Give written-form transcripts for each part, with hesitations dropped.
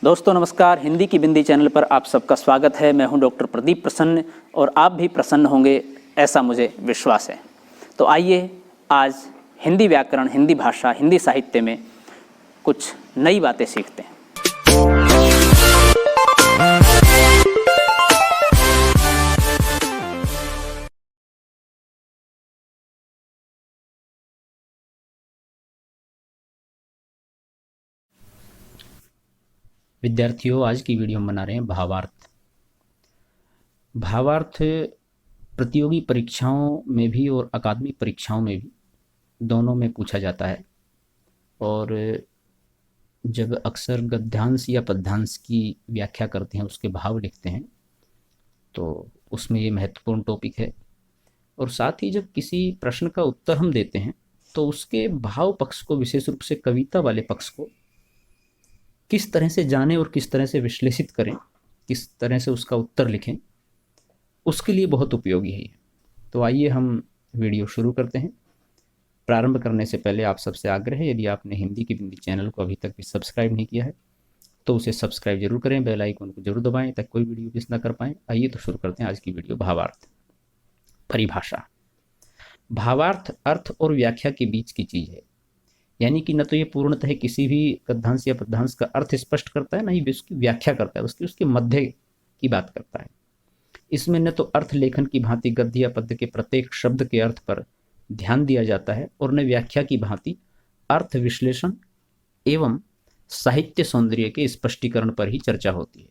दोस्तों नमस्कार। हिंदी की बिंदी चैनल पर आप सबका स्वागत है। मैं हूं डॉक्टर प्रदीप प्रसन्न और आप भी प्रसन्न होंगे ऐसा मुझे विश्वास है। तो आइए आज हिंदी व्याकरण, हिंदी भाषा, हिंदी साहित्य में कुछ नई बातें सीखते हैं। विद्यार्थियों, आज की वीडियो हम बना रहे हैं भावार्थ। भावार्थ प्रतियोगी परीक्षाओं में भी और अकादमिक परीक्षाओं में भी दोनों में पूछा जाता है। और जब अक्सर गद्यांश या पद्यांश की व्याख्या करते हैं, उसके भाव लिखते हैं, तो उसमें ये महत्वपूर्ण टॉपिक है। और साथ ही जब किसी प्रश्न का उत्तर हम देते हैं तो उसके भाव पक्ष को, विशेष रूप से कविता वाले पक्ष को किस तरह से जानें और किस तरह से विश्लेषित करें, किस तरह से उसका उत्तर लिखें, उसके लिए बहुत उपयोगी है। तो आइए हम वीडियो शुरू करते हैं। प्रारंभ करने से पहले आप सबसे आग्रह है, यदि आपने हिंदी की बिंदी चैनल को अभी तक भी सब्सक्राइब नहीं किया है तो उसे सब्सक्राइब जरूर करें, बेल आइकन को जरूर दबाएं ताकि कोई वीडियो मिस ना कर पाएं। आइए तो शुरू करते हैं आज की वीडियो। भावार्थ। परिभाषा। भावार्थ अर्थ और व्याख्या के बीच की चीज है, यानी कि न तो ये पूर्णतः किसी भी गद्यांश या पद्यांश का अर्थ स्पष्ट करता है, न ही उसकी व्याख्या करता है, उसके मध्य की बात करता है। इसमें न तो अर्थ लेखन की भांति गद्य या पद्य के प्रत्येक शब्द के अर्थ पर ध्यान दिया जाता है और न व्याख्या की भांति अर्थ विश्लेषण एवं साहित्य सौंदर्य के स्पष्टीकरण पर ही चर्चा होती है।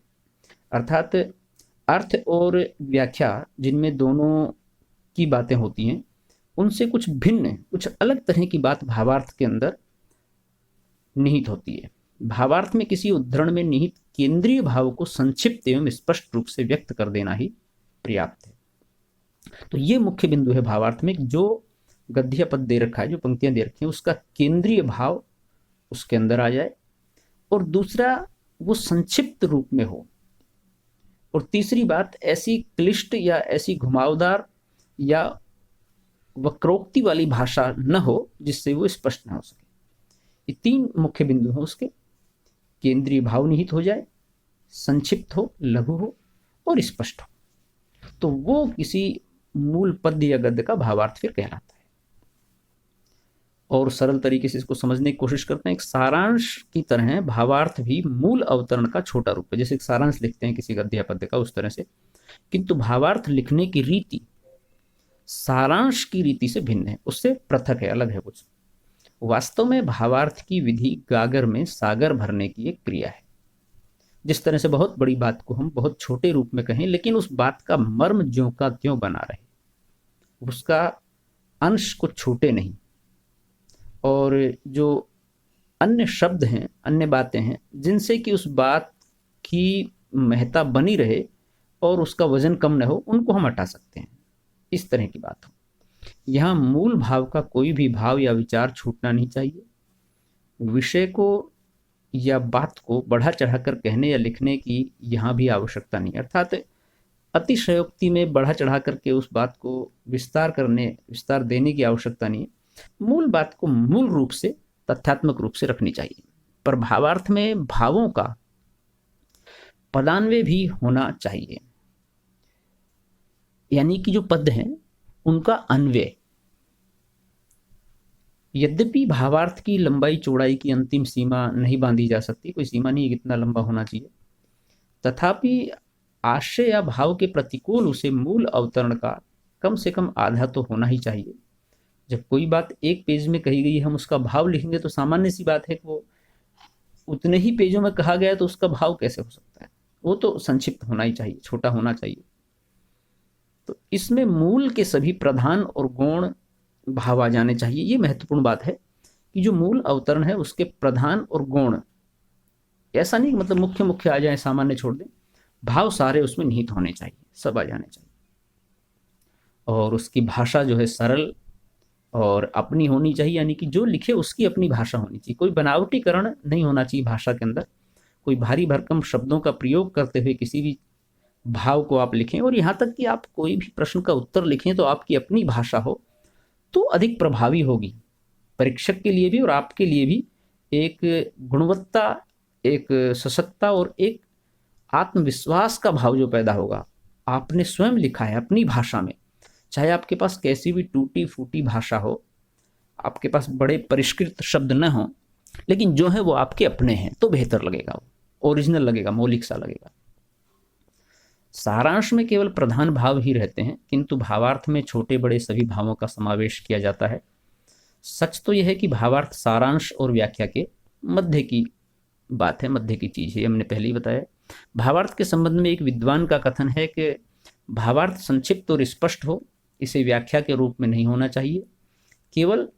अर्थात अर्थ और व्याख्या, जिनमें दोनों की बातें होती हैं, उनसे कुछ भिन्न, कुछ अलग तरह की बात भावार्थ के अंदर निहित होती है। भावार्थ में किसी उद्धरण में निहित केंद्रीय भाव को संक्षिप्त एवं स्पष्ट रूप से व्यक्त कर देना ही पर्याप्त है। तो ये मुख्य बिंदु है भावार्थ में, जो गद्य पद दे रखा है, जो पंक्तियां दे रखी हैं, उसका केंद्रीय भाव उसके अंदर आ जाए, और दूसरा वो संक्षिप्त रूप में हो, और तीसरी बात ऐसी क्लिष्ट या ऐसी घुमावदार या वक्रोक्ति वाली भाषा न हो जिससे वो स्पष्ट न हो सके। ये तीन मुख्य बिंदु हैं उसके। केंद्रीय भाव निहित हो जाए, संक्षिप्त हो, लघु हो और स्पष्ट हो, तो वो किसी मूल पद्य या गद्य का भावार्थ फिर कहलाता है। और सरल तरीके से इसको समझने की कोशिश करते हैं। एक सारांश की तरह भावार्थ भी मूल अवतरण का छोटा रूप है। जैसे एक सारांश लिखते हैं किसी गद्य या पद्य का, उस तरह से, किंतु भावार्थ लिखने की रीति सारांश की रीति से भिन्न है, उससे पृथक है, अलग है कुछ। वास्तव में भावार्थ की विधि गागर में सागर भरने की एक क्रिया है। जिस तरह से बहुत बड़ी बात को हम बहुत छोटे रूप में कहें, लेकिन उस बात का मर्म ज्यों का त्यों बना रहे, उसका अंश को छूटे नहीं, और जो अन्य शब्द हैं, अन्य बातें हैं, जिनसे कि उस बात की महत्ता बनी रहे और उसका वजन कम न हो, उनको हम हटा सकते हैं। इस तरह की बात हो। यहाँ मूल भाव का कोई भी भाव या विचार छूटना नहीं चाहिए। विषय को या बात को बढ़ा चढ़ाकर कहने या लिखने की यहाँ भी आवश्यकता नहीं, अर्थात अतिशयोक्ति में बढ़ा चढ़ा करके उस बात को विस्तार देने की आवश्यकता नहीं है। मूल बात को मूल रूप से, तथ्यात्मक रूप से रखनी चाहिए। पर भावार्थ में भावों का पदान्वय भी होना चाहिए, यानी कि जो पद हैं उनका अन्वय। यद्यपि भावार्थ की लंबाई चौड़ाई की अंतिम सीमा नहीं बांधी जा सकती, कोई सीमा नहीं है कितना लंबा होना चाहिए, तथापि आशय या भाव के प्रतिकूल उसे मूल अवतरण का कम से कम आधा तो होना ही चाहिए। जब कोई बात एक पेज में कही गई है, हम उसका भाव लिखेंगे तो सामान्य सी बात है कि वो उतने ही पेजों में कहा गया है, तो उसका भाव कैसे हो सकता है? वो तो संक्षिप्त होना ही चाहिए, छोटा होना चाहिए। तो इसमें मूल के सभी प्रधान और गौण भाव आ जाने चाहिए। ये महत्वपूर्ण बात है कि जो मूल अवतरण है उसके प्रधान और गौण, ऐसा नहीं मतलब मुख्य मुख्य आ जाए, सामान्य छोड़ दें, भाव सारे उसमें निहित होने चाहिए, सब आ जाने चाहिए। और उसकी भाषा जो है सरल और अपनी होनी चाहिए, यानी कि जो लिखे उसकी अपनी भाषा होनी चाहिए। कोई बनावटीकरण नहीं होना चाहिए भाषा के अंदर। कोई भारी भरकम शब्दों का प्रयोग करते हुए किसी भी भाव को आप लिखें, और यहाँ तक कि आप कोई भी प्रश्न का उत्तर लिखें तो आपकी अपनी भाषा हो, तो अधिक प्रभावी होगी, परीक्षक के लिए भी और आपके लिए भी एक गुणवत्ता एक सशक्तता और एक आत्मविश्वास का भाव जो पैदा होगा। आपने स्वयं लिखा है अपनी भाषा में, चाहे आपके पास कैसी भी टूटी फूटी भाषा हो, आपके पास बड़े परिष्कृत शब्द न हो, लेकिन जो है वो आपके अपने हैं, तो बेहतर लगेगा, वो ओरिजिनल लगेगा, मौलिक सा लगेगा। सारांश में केवल प्रधान भाव ही रहते हैं, किंतु भावार्थ में छोटे बड़े सभी भावों का समावेश किया जाता है। सच तो यह है कि भावार्थ सारांश और व्याख्या के मध्य की बात है, मध्य की चीज है, हमने पहले ही बताया। भावार्थ के संबंध में एक विद्वान का कथन है कि भावार्थ संक्षिप्त और स्पष्ट हो, इसे व्याख्या के रूप में नहीं होना चाहिए। केवल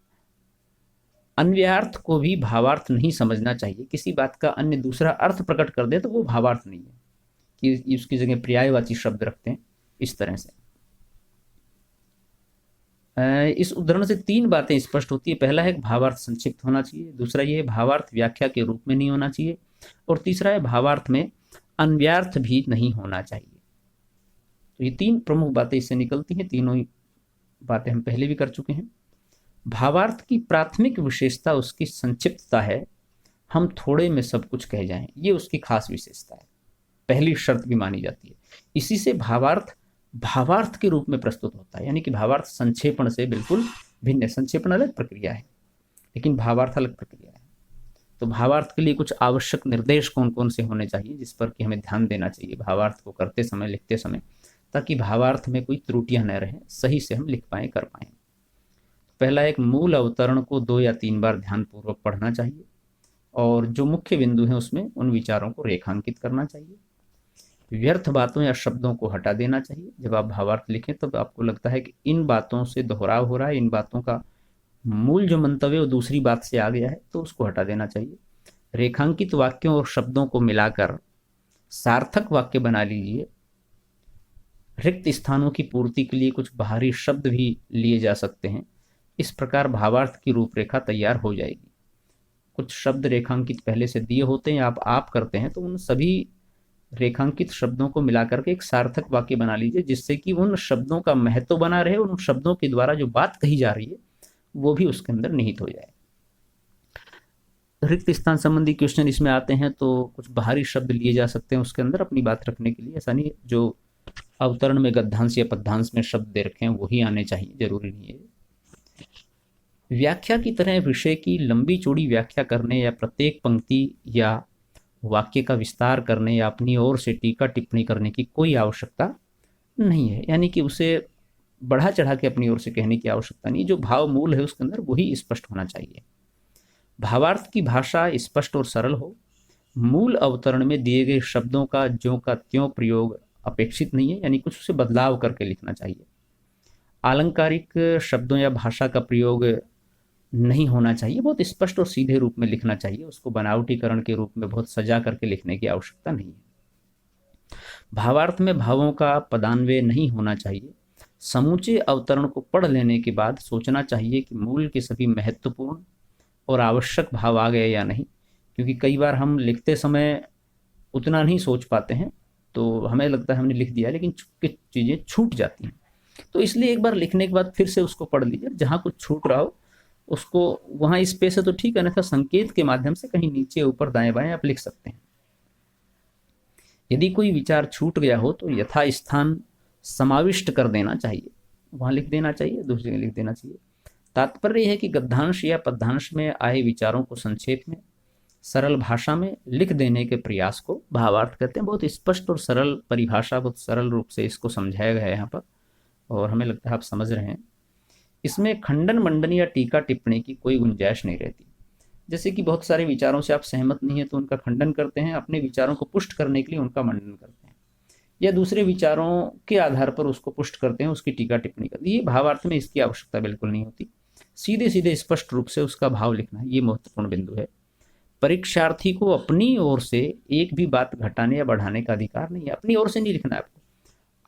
अन्वयार्थ को भी भावार्थ नहीं समझना चाहिए। किसी बात का अन्य दूसरा अर्थ प्रकट कर दे तो वो भावार्थ नहीं है, कि उसकी जगह पर्यायवाची शब्द रखते हैं इस तरह से। इस उदाहरण से तीन बातें स्पष्ट होती है। पहला है भावार्थ संक्षिप्त होना चाहिए, दूसरा ये है भावार्थ व्याख्या के रूप में नहीं होना चाहिए, और तीसरा है भावार्थ में अन्वयार्थ भी नहीं होना चाहिए। तो ये तीन प्रमुख बातें इससे निकलती हैं। तीनों ही बातें हम पहले भी कर चुके हैं। भावार्थ की प्राथमिक विशेषता उसकी संक्षिप्तता है, हम थोड़े में सब कुछ कह जाएं, ये उसकी खास विशेषता है, पहली शर्त भी मानी जाती है। इसी से भावार्थ भावार्थ के रूप में प्रस्तुत होता है, यानी कि भावार्थ संक्षेपण से बिल्कुल भिन्न है। संक्षेपण अलग प्रक्रिया है, लेकिन भावार्थ अलग प्रक्रिया है। तो भावार्थ के लिए कुछ आवश्यक निर्देश कौन कौन से होने चाहिए, जिस पर कि हमें ध्यान देना चाहिए भावार्थ को करते समय, लिखते समय, ताकि भावार्थ में कोई त्रुटियां न रहें, सही से हम लिख पाएं, कर पाएं। पहला, एक मूल अवतरण को 2 या 3 बार ध्यानपूर्वक पढ़ना चाहिए, और जो मुख्य बिंदु हैं उसमें उन विचारों को रेखांकित करना चाहिए। व्यर्थ बातों या शब्दों को हटा देना चाहिए। जब आप भावार्थ लिखें तब तो आपको लगता है कि इन बातों से दोहराव हो रहा है, इन बातों का मूल जो मंतव्य वो दूसरी बात से आ गया है, तो उसको हटा देना चाहिए। रेखांकित वाक्यों और शब्दों को मिलाकर सार्थक वाक्य बना लीजिए। रिक्त स्थानों की पूर्ति के लिए कुछ बाहरी शब्द भी लिए जा सकते हैं। इस प्रकार भावार्थ की रूपरेखा तैयार हो जाएगी। कुछ शब्द रेखांकित पहले से दिए होते हैं, आप करते हैं, तो उन सभी रेखांकित शब्दों को मिलाकर के एक सार्थक वाक्य बना लीजिए, जिससे कि उन शब्दों का महत्व बना रहे और उन शब्दों के द्वारा जो बात कही जा रही है वो भी उसके अंदर निहित हो जाए। रिक्त स्थान संबंधी क्वेश्चन इसमें आते हैं, तो कुछ बाहरी शब्द लिए जा सकते हैं उसके अंदर अपनी बात रखने के लिए। ऐसा नहीं जो अवतरण में गद्यांश या पद्यांश में शब्द दे रखे हैं वही आने चाहिए, जरूरी नहीं है। व्याख्या की तरह विषय की लंबी चौड़ी व्याख्या करने या प्रत्येक पंक्ति या वाक्य का विस्तार करने या अपनी ओर से टीका टिप्पणी करने की कोई आवश्यकता नहीं है, यानी कि उसे बढ़ा चढ़ा के अपनी ओर से कहने की आवश्यकता नहीं। जो भाव मूल है उसके अंदर वही स्पष्ट होना चाहिए। भावार्थ की भाषा स्पष्ट और सरल हो। मूल अवतरण में दिए गए शब्दों का ज्यों का त्यों प्रयोग अपेक्षित नहीं है, यानी कुछ उसे बदलाव करके लिखना चाहिए। आलंकारिक शब्दों या भाषा का प्रयोग नहीं होना चाहिए, बहुत स्पष्ट और सीधे रूप में लिखना चाहिए। उसको बनावटीकरण के रूप में बहुत सजा करके लिखने की आवश्यकता नहीं है। भावार्थ में भावों का पदान्वय नहीं होना चाहिए। समूचे अवतरण को पढ़ लेने के बाद सोचना चाहिए कि मूल के सभी महत्वपूर्ण और आवश्यक भाव आ गए या नहीं, क्योंकि कई बार हम लिखते समय उतना नहीं सोच पाते हैं, तो हमें लगता है हमने लिख दिया, लेकिन कुछ चीज़ें छूट जाती हैं। तो इसलिए एक बार लिखने के बाद फिर से उसको पढ़ लीजिए, जहाँ कुछ छूट रहा हो उसको, वहाँ स्पेस है तो ठीक है, अन्यथा संकेत के माध्यम से कहीं नीचे ऊपर दाएं बाएं आप लिख सकते हैं। यदि कोई विचार छूट गया हो तो यथास्थान समाविष्ट कर देना चाहिए, वहाँ लिख देना चाहिए, दूसरी जगह लिख देना चाहिए। तात्पर्य यह है कि गद्यांश या पद्यांश में आए विचारों को संक्षेप में सरल भाषा में लिख देने के प्रयास को भावार्थ कहते हैं। बहुत स्पष्ट और सरल परिभाषा, बहुत सरल रूप से इसको समझाया गया है यहाँ पर, और हमें लगता है आप समझ रहे हैं। इसमें खंडन मंडन या टीका टिप्पणी की कोई गुंजाइश नहीं रहती। जैसे कि बहुत सारे विचारों से आप सहमत नहीं है तो उनका खंडन करते हैं, अपने विचारों को पुष्ट करने के लिए उनका मंडन करते हैं, या दूसरे विचारों के आधार पर उसको पुष्ट करते हैं, उसकी टीका टिप्पणी करते हैं। ये भावार्थ में इसकी आवश्यकता बिल्कुल नहीं होती। सीधे सीधे स्पष्ट रूप से उसका भाव लिखना है, ये महत्वपूर्ण बिंदु है। परीक्षार्थी को अपनी ओर से एक भी बात घटाने या बढ़ाने का अधिकार नहीं है। अपनी ओर से नहीं लिखना है आपको,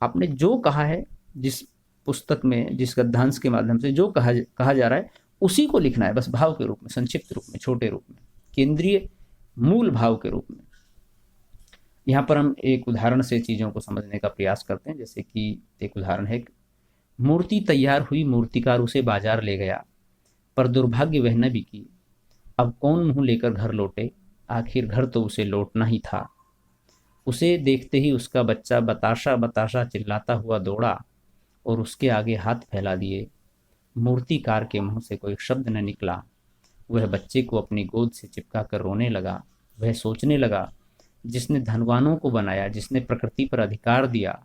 आपने जो कहा है, जिस पुस्तक में, जिस गद्यांश के माध्यम से जो कहा जा रहा है उसी को लिखना है, बस भाव के रूप में, संक्षिप्त रूप में, छोटे रूप में, केंद्रीय मूल भाव के रूप में। यहाँ पर हम एक उदाहरण से चीज़ों को समझने का प्रयास करते हैं। जैसे कि एक उदाहरण है, मूर्ति तैयार हुई, मूर्तिकार उसे बाजार ले गया, पर दुर्भाग्य वह न बिकी, अब कौन मुँह लेकर घर लौटे, आखिर घर तो उसे लौटना ही था। उसे देखते ही उसका बच्चा बताशा बताशा चिल्लाता हुआ दौड़ा और उसके आगे हाथ फैला दिए। मूर्तिकार के मुंह से कोई शब्द न निकला। वह बच्चे को अपनी गोद से चिपका कर रोने लगा। वह सोचने लगा, जिसने धनवानों को बनाया, जिसने प्रकृति पर अधिकार दिया,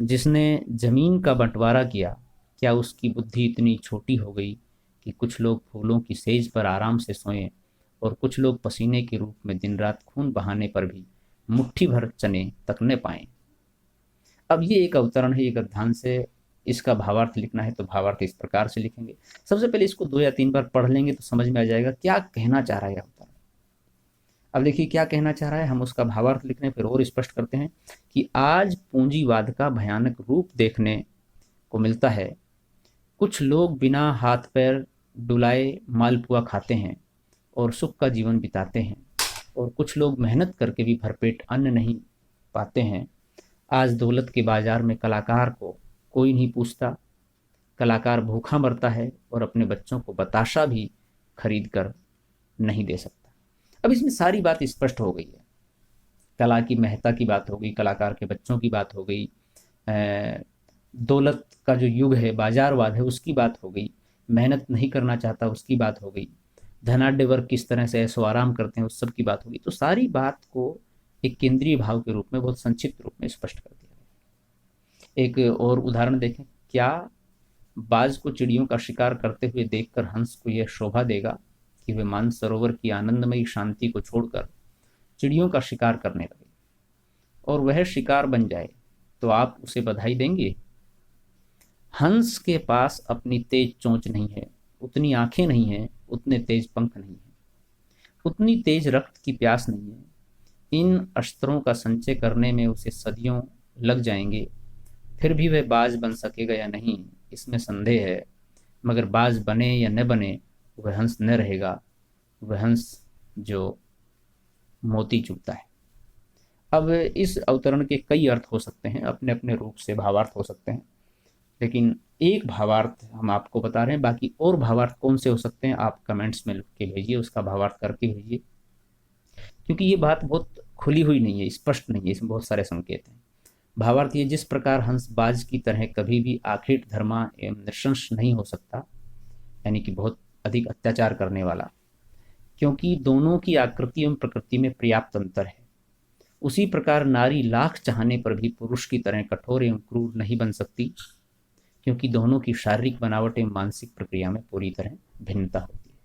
जिसने जमीन का बंटवारा किया, क्या उसकी बुद्धि इतनी छोटी हो गई कि कुछ लोग फूलों की सेज पर आराम से सोएं और कुछ लोग पसीने के रूप में दिन रात खून बहाने पर भी मुट्ठी भर चने तक न पाएं। अब ये एक अवतरण है, ये गद्यांश से इसका भावार्थ लिखना है तो भावार्थ इस प्रकार से लिखेंगे। सबसे पहले इसको 2 या 3 बार पढ़ लेंगे तो समझ में आ जाएगा क्या कहना चाह रहा है अवतरण। अब देखिए क्या कहना चाह रहा है, हम उसका भावार्थ लिख रहे हैं, फिर और स्पष्ट करते हैं कि आज पूंजीवाद का भयानक रूप देखने को मिलता है। कुछ लोग बिना हाथ पैर डुलाए मालपुआ खाते हैं और सुख का जीवन बिताते हैं, और कुछ लोग मेहनत करके भी भरपेट अन्न नहीं पाते हैं। आज दौलत के बाजार में कलाकार को कोई नहीं पूछता। कलाकार भूखा मरता है और अपने बच्चों को बताशा भी खरीद कर नहीं दे सकता। अब इसमें सारी बात स्पष्ट हो गई है। कला की महत्ता की बात हो गई, कलाकार के बच्चों की बात हो गई, दौलत का जो युग है, बाजारवाद है, उसकी बात हो गई, मेहनत नहीं करना चाहता उसकी बात हो गई, धनाढ्य वर्ग किस तरह से ऐशो आराम करते हैं उस सब की बात होगी। तो सारी बात को एक केंद्रीय भाव के रूप में बहुत संक्षिप्त रूप में स्पष्ट कर दिया गया। एक और उदाहरण देखें, क्या बाज को चिड़ियों का शिकार करते हुए देखकर हंस को यह शोभा देगा कि वे मानसरोवर की आनंदमयी शांति को छोड़कर चिड़ियों का शिकार करने लगे और वह शिकार बन जाए तो आप उसे बधाई देंगे? हंस के पास अपनी तेज चोंच नहीं है, उतनी आंखें नहीं हैं, उतने तेज पंख नहीं है, उतनी तेज रक्त की प्यास नहीं है। इन अस्त्रों का संचय करने में उसे सदियों लग जाएंगे, फिर भी वह बाज बन सकेगा या नहीं इसमें संदेह है। मगर बाज बने या न बने, वह हंस न रहेगा, वह हंस जो मोती चुगता है। अब इस अवतरण के कई अर्थ हो सकते हैं, अपने अपने रूप से भावार्थ हो सकते हैं, लेकिन एक भावार्थ हम आपको बता रहे हैं। बाकी और भावार्थ कौन से हो सकते हैं आप कमेंट्स में लिख के भेजिए, उसका भावार्थ करके भेजिए, क्योंकि ये बात बहुत खुली हुई नहीं है, स्पष्ट नहीं है, इसमें बहुत सारे संकेत हैं। भावार्थ ये, जिस प्रकार हंस बाज की तरह कभी भी आखिर धर्मा एवं नृशंस नहीं हो सकता, यानी कि बहुत अधिक अत्याचार करने वाला, क्योंकि दोनों की आकृति एवं प्रकृति में पर्याप्त अंतर है। उसी प्रकार नारी लाख चाहने पर भी पुरुष की तरह कठोर एवं क्रूर नहीं बन सकती, क्योंकि दोनों की शारीरिक बनावट एवं मानसिक प्रक्रिया में पूरी तरह भिन्नता होती है।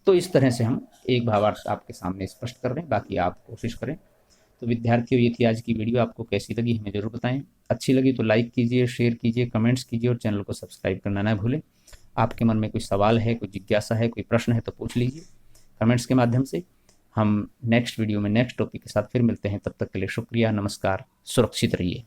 तो इस तरह से हम एक भावार्थ आपके सामने स्पष्ट कर रहे हैं, बाकी आप कोशिश करें। तो विद्यार्थियों, ये थी आज की वीडियो, आपको कैसी लगी हमें जरूर बताएं। अच्छी लगी तो लाइक कीजिए, शेयर कीजिए, कमेंट्स कीजिए और चैनल को सब्सक्राइब करना ना भूलें। आपके मन में कोई सवाल है, कोई जिज्ञासा है, कोई प्रश्न है तो पूछ लीजिए कमेंट्स के माध्यम से। हम नेक्स्ट वीडियो में नेक्स्ट टॉपिक के साथ फिर मिलते हैं, तब तक के लिए शुक्रिया, नमस्कार, सुरक्षित रहिए।